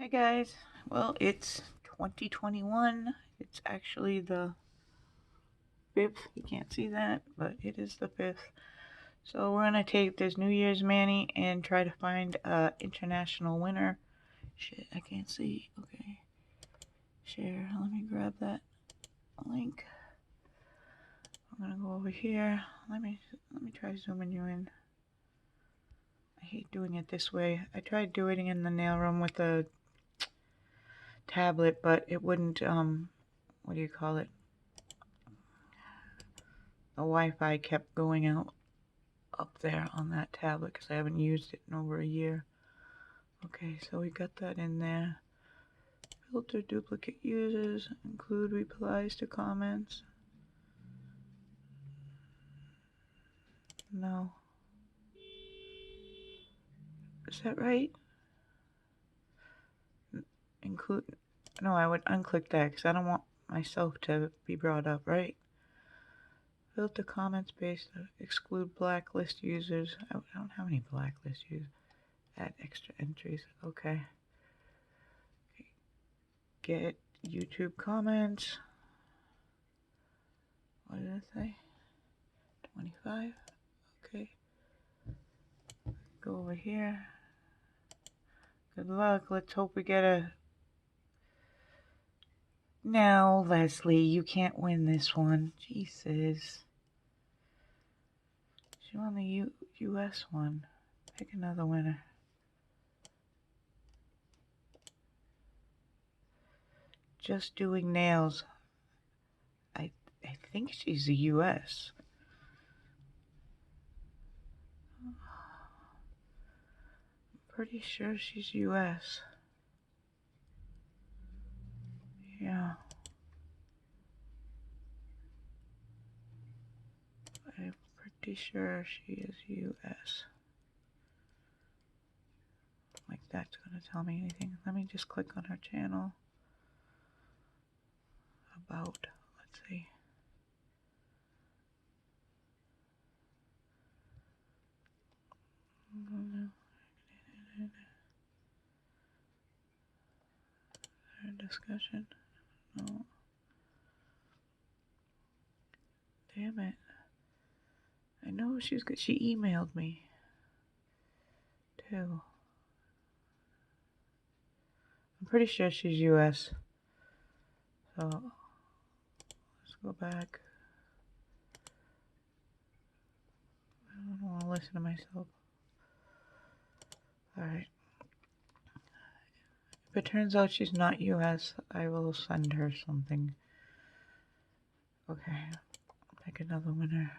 Hi guys, well it's 2021, it's actually the 5th, you can't see that, but it is the 5th. So we're gonna take this New Year's Mani and try to find a international winner. Shit, I can't see, okay. Share, let me grab that link. I'm gonna go over here, let me try zooming you in. I hate doing it this way. I tried doing it in the nail room with a tablet, but it wouldn't, what do you call it? The Wi-Fi kept going out up there on that tablet because I haven't used it in over a year. Okay, so we got that in there. Filter duplicate users, include replies to comments. No. Is that right? Include, no, I would unclick that because I don't want myself to be brought up, right? Filter comments based, exclude blacklist users. I don't have any blacklist users. Add extra entries, okay. Get YouTube comments. What did I say? 25. Okay. Go over here. Good luck. Let's hope we get a... No, Leslie, you can't win this one. Jesus. She won the US one. Pick another winner. Just doing nails. I think she's the US. Pretty sure she's US. Yeah. I'm pretty sure she is US. Like that's gonna tell me anything. Let me just click on her channel. About, let's see. Discussion. No. Damn it. I know she's good. She emailed me too. I'm pretty sure she's US. So let's go back. I don't want to listen to myself. Alright. If it turns out she's not US, I will send her something. Okay. Pick another winner.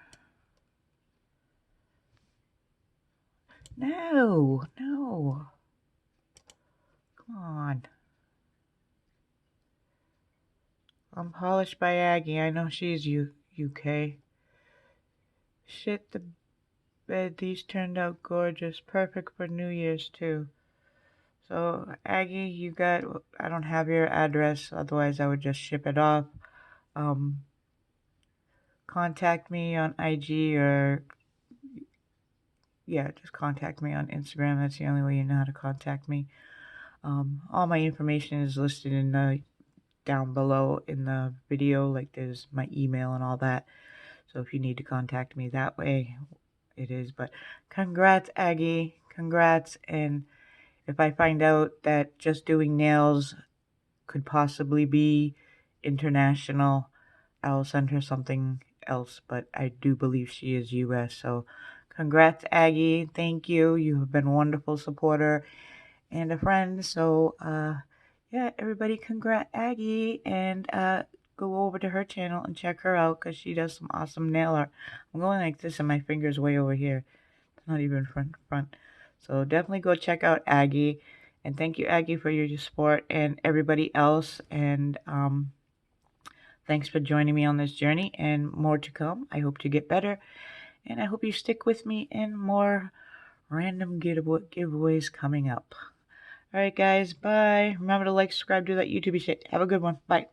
No! No! Come on. Unpolished by Aggie. I know she's UK. Shit the bed. These turned out gorgeous. Perfect for New Year's too. So Aggie, you got, I don't have your address, otherwise I would just ship it off. Contact me on IG or, yeah, just contact me on Instagram. That's the only way you know how to contact me. All my information is listed in the, down below in the video, like there's my email and all that. So if you need to contact me that way, it is. But congrats, Aggie. Congrats. And if I find out that just doing nails could possibly be international, I'll send her something else. But I do believe she is US. So congrats, Aggie. Thank you. You have been a wonderful supporter and a friend. So, yeah, everybody congrats Aggie. And go over to her channel and check her out because she does some awesome nail art. I'm going like this and my finger's way over here. It's not even front. So definitely go check out Aggie. And thank you, Aggie, for your support and everybody else. And thanks for joining me on this journey and more to come. I hope to get better. And I hope you stick with me and more random giveaways coming up. Alright, guys. Bye. Remember to like, subscribe, do that YouTube shit. Have a good one. Bye.